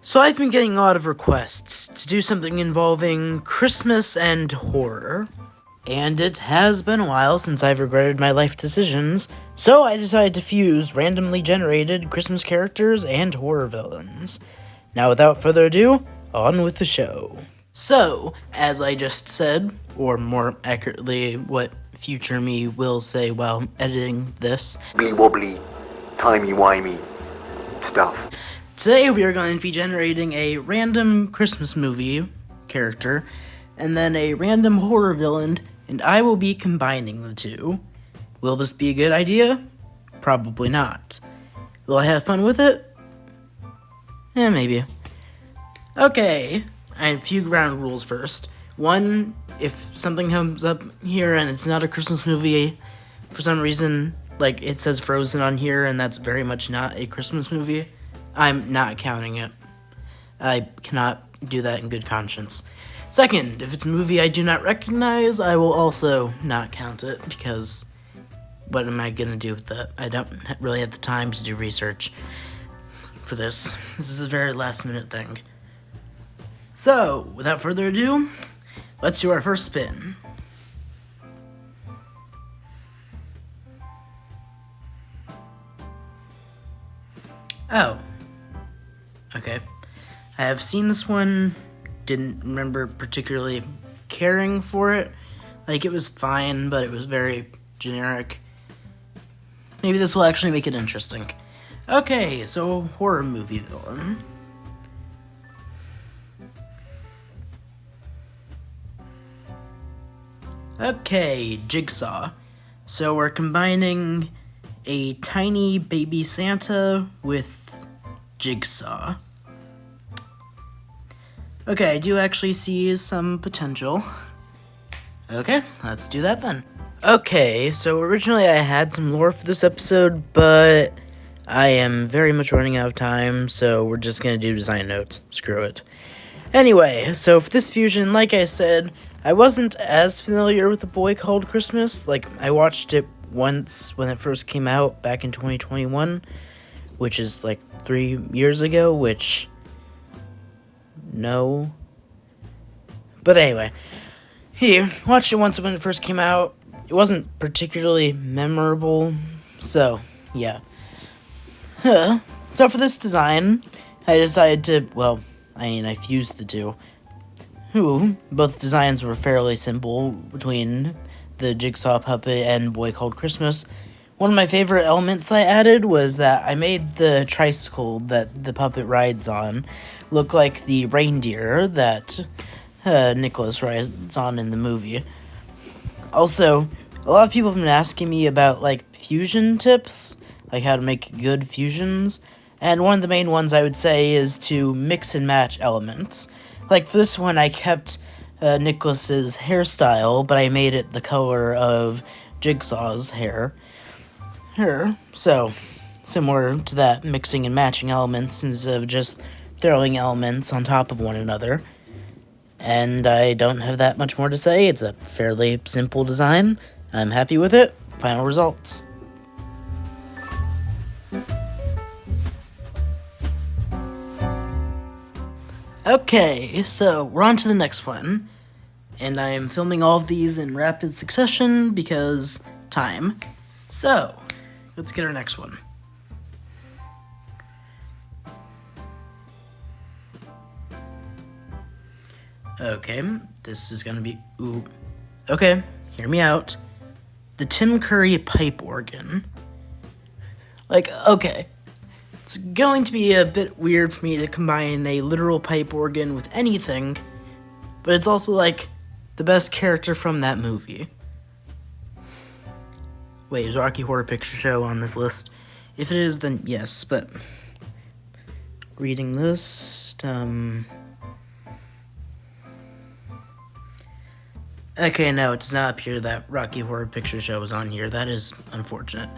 So I've been getting a lot of requests to do something involving Christmas and horror. And it has been a while since I've regretted my life decisions, so I decided to fuse randomly generated Christmas characters and horror villains. Now without further ado, on with the show. So, as I just said, or more accurately, what future me will say while editing this, Wibbly wobbly, timey-wimey stuff. today we are going to be generating a random Christmas movie character, and then a random horror villain, and I will be combining the two. Will this be a good idea? Probably not. Will I have fun with it? Maybe. Okay, I have a few ground rules first. One, if something comes up here and it's not a Christmas movie, for some reason, like it says Frozen on here and that's very much not a Christmas movie, I'm not counting it. I cannot do that in good conscience. Second, if it's a movie I do not recognize, I will also not count it, because what am I gonna do with that? I don't really have the time to do research for this. This is a very last minute thing. So, without further ado, let's do our first spin. Oh. Okay. I have seen this one, didn't remember particularly caring for it. Like, it was fine, but it was very generic. Maybe this will actually make it interesting. Okay, so horror movie villain. Okay, Jigsaw. So we're combining a tiny baby Santa with Jigsaw. Okay, I do actually see some potential. Okay, let's do that then. Okay, so originally I had some lore for this episode, but I am very much running out of time, so we're just gonna do design notes. Screw it. Anyway, so for this fusion, like I said, I wasn't as familiar with A Boy Called Christmas. Like, I watched it once when it first came out back in 2021, which is like 3 years ago, which... no. But anyway, watched it once when it first came out. It wasn't particularly memorable, so yeah. So for this design, I decided to, I fused the two. Both designs were fairly simple between the Jigsaw puppet and Boy Called Christmas. One of my favorite elements I added was that I made the tricycle that the puppet rides on look like the reindeer that Nicholas rides on in the movie. Also, a lot of people have been asking me about, like, fusion tips, like how to make good fusions, and one of the main ones I would say is to mix and match elements. Like, for this one, I kept Nicholas's hairstyle, but I made it the color of Jigsaw's hair. So, similar to that, mixing and matching elements instead of just throwing elements on top of one another. And I don't have that much more to say. It's a fairly simple design. I'm happy with it. Final results. Okay, so we're on to the next one. And I am filming all of these in rapid succession because time. So, let's get our next one. Okay, this is gonna be... Okay, hear me out. The Tim Curry pipe organ. Like, okay. It's going to be a bit weird for me to combine a literal pipe organ with anything, but it's also, like, the best character from that movie. Wait, is Rocky Horror Picture Show on this list? If it is, then yes, but... reading this, Okay, no, it does not appear that Rocky Horror Picture Show is on here. That is unfortunate.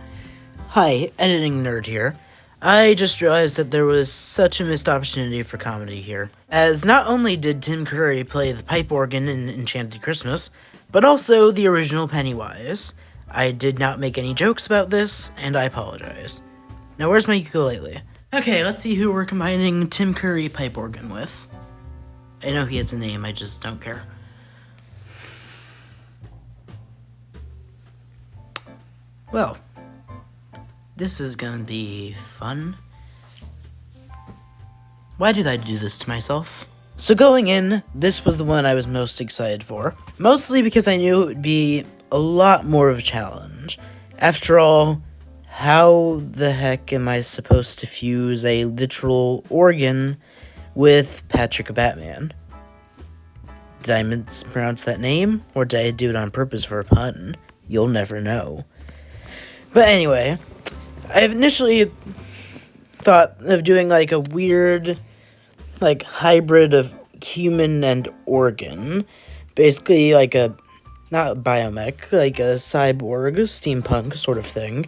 Hi, editing nerd here. I just realized that there was such a missed opportunity for comedy here. As not only did Tim Curry play the pipe organ in Enchanted Christmas, but also the original Pennywise. I did not make any jokes about this, and I apologize. Now where's my ukulele? Okay, let's see who we're combining Tim Curry pipe organ with. I know he has a name, I just don't care. Well, this is gonna be fun. Why did I do this to myself? So going in, this was the one I was most excited for. Mostly because I knew it would be a lot more of a challenge. After all, how the heck am I supposed to fuse a literal organ with Patrick Bateman? Did I mispronounce that name? Or did I do it on purpose for a pun? You'll never know. But anyway, I initially thought of doing like a weird, like, hybrid of human and organ. Basically like a, not biomech, like a cyborg, steampunk sort of thing.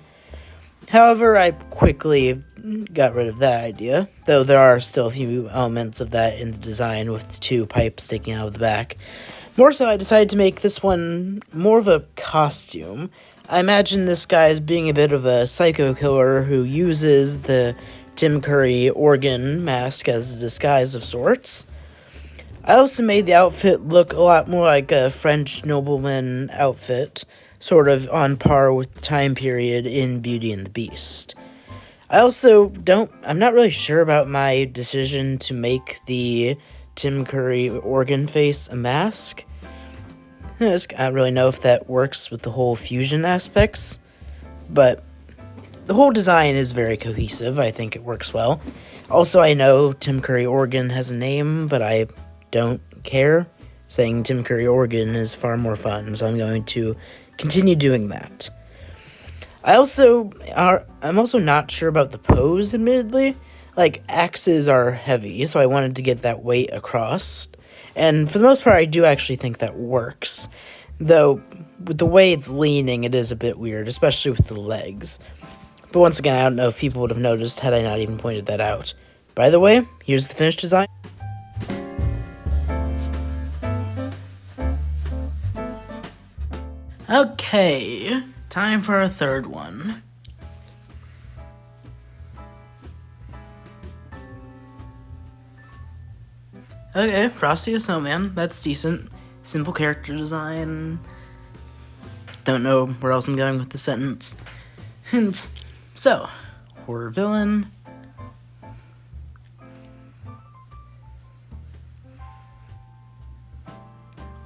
However, I quickly got rid of that idea, though there are still a few elements of that in the design with the two pipes sticking out of the back. More so, I decided to make this one more of a costume. I imagine this guy as being a bit of a psycho killer who uses the Tim Curry organ mask as a disguise of sorts. I also made the outfit look a lot more like a French nobleman outfit, sort of on par with the time period in Beauty and the Beast. I'm not really sure about my decision to make the Tim Curry organ face a mask. I don't really know if that works with the whole fusion aspects, but the whole design is very cohesive. I think it works well. Also, I know Tim Curry organ has a name, but I don't care. Saying Tim Curry organ is far more fun, so I'm going to continue doing that. I'm also not sure about the pose, admittedly. Like, axes are heavy, so I wanted to get that weight across. And for the most part, I do actually think that works. Though, with the way it's leaning, it is a bit weird, especially with the legs. But once again, I don't know if people would have noticed had I not even pointed that out. By the way, here's the finished design. Okay, time for our third one. Okay, Frosty the Snowman, that's decent. Simple character design. Don't know where else I'm going with the sentence. So, horror villain.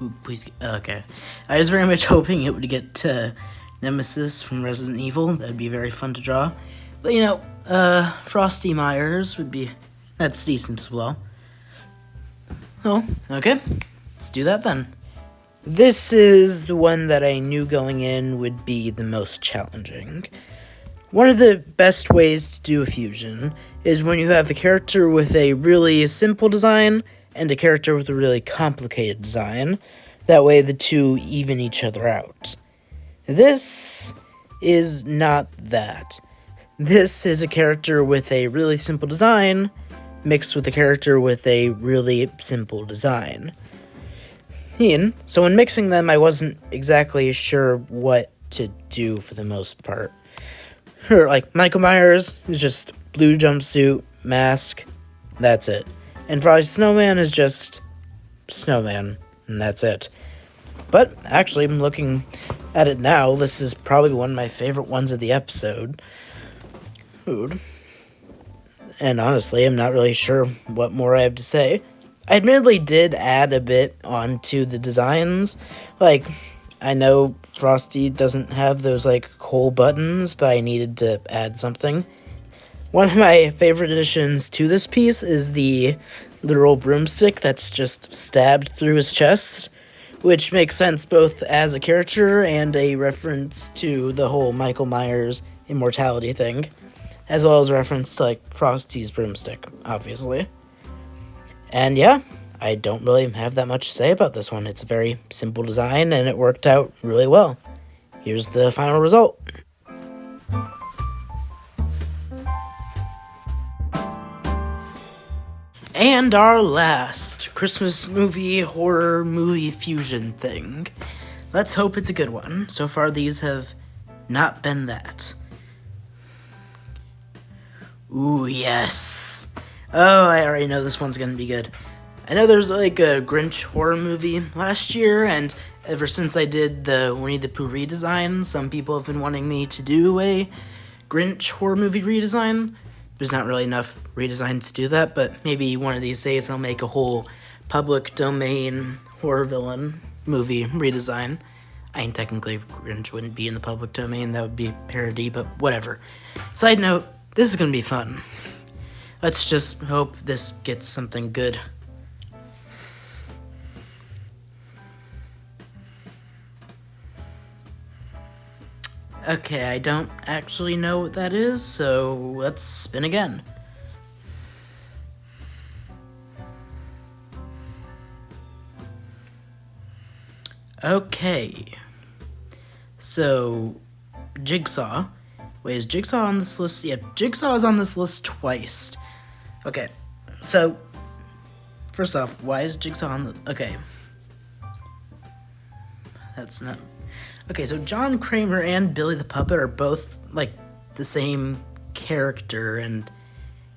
Ooh, please. Okay. I was very much hoping it would get to Nemesis from Resident Evil. That'd be very fun to draw. But you know, Frosty Myers would be. That's decent as well. Oh, okay. Let's do that then. This is the one that I knew going in would be the most challenging. One of the best ways to do a fusion is when you have a character with a really simple design and a character with a really complicated design. That way the two even each other out. This is not that. This is a character with a really simple design mixed with a character with a really simple design. So when mixing them, I wasn't exactly sure what to do for the most part. Like, Michael Myers is just blue jumpsuit, mask, that's it. And Frosty Snowman is just Snowman, and that's it. But, actually, I'm looking at it now, this is probably one of my favorite ones of the episode. Food. And honestly, I'm not really sure what more I have to say. I admittedly did add a bit onto the designs. Like, I know Frosty doesn't have those, like, coal buttons, but I needed to add something. One of my favorite additions to this piece is the literal broomstick that's just stabbed through his chest, which makes sense both as a character and a reference to the whole Michael Myers immortality thing, as well as a reference to, like, Frosty's broomstick, obviously. And yeah, I don't really have that much to say about this one. It's a very simple design, and it worked out really well. Here's the final result. And our last Christmas movie, horror movie fusion thing. Let's hope it's a good one. So far, these have not been that. Ooh, yes. Oh, I already know this one's gonna be good. I know there's like a Grinch horror movie last year, and ever since I did the Winnie the Pooh redesign, some people have been wanting me to do a Grinch horror movie redesign. There's not really enough redesigns to do that, but maybe one of these days I'll make a whole public domain horror villain movie redesign. I mean, technically, Grinch wouldn't be in the public domain, that would be parody, but whatever. Side note, this is gonna be fun. Let's just hope this gets something good. Okay, I don't actually know what that is, so let's spin again. Okay. So, Jigsaw. Wait, is Jigsaw on this list? Yeah, Jigsaw is on this list twice. Okay, so, first off, why is Jigsaw on the... Okay. That's not... Okay, so John Kramer and Billy the Puppet are both, like, the same character, and...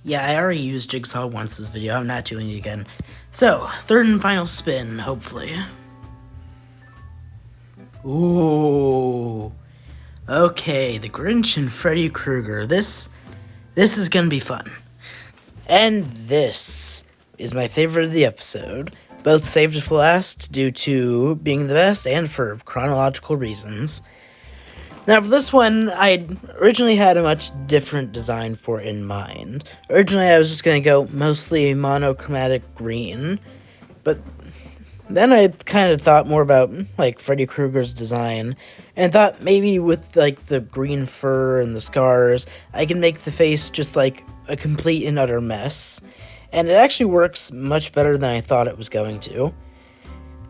Yeah, I already used Jigsaw once this video. I'm not doing it again. So, third and final spin, hopefully. Ooh. Okay, the Grinch and Freddy Krueger. This is gonna be fun. And this is my favorite of the episode. Both saved for last due to being the best and for chronological reasons. Now, for this one, I originally had a much different design for it in mind. Originally, I was just going to go mostly monochromatic green, but then I kind of thought more about, like, Freddy Krueger's design, and thought maybe with, like, the green fur and the scars, I can make the face just, like, a complete and utter mess. And it actually works much better than I thought it was going to.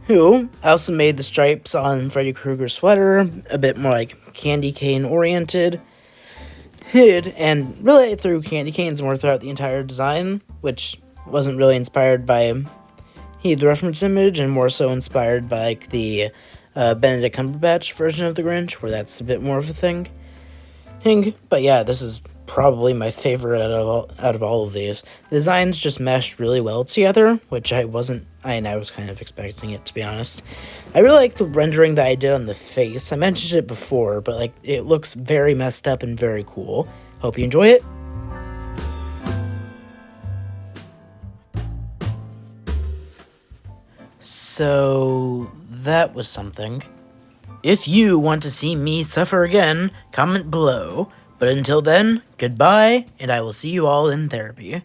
I also made the stripes on Freddy Krueger's sweater a bit more like candy cane oriented. And really I threw candy canes more throughout the entire design, which wasn't really inspired by the reference image and more so inspired by like the Benedict Cumberbatch version of the Grinch, where that's a bit more of a thing. But yeah, this is probably my favorite out of all of these. The designs just meshed really well together, which I was kind of expecting it, to be honest. I really like the rendering that I did on the face. I mentioned it before, but like it looks very messed up and very cool. Hope you enjoy it. So that was something. If you want to see me suffer again, comment below. But until then, goodbye, and I will see you all in therapy.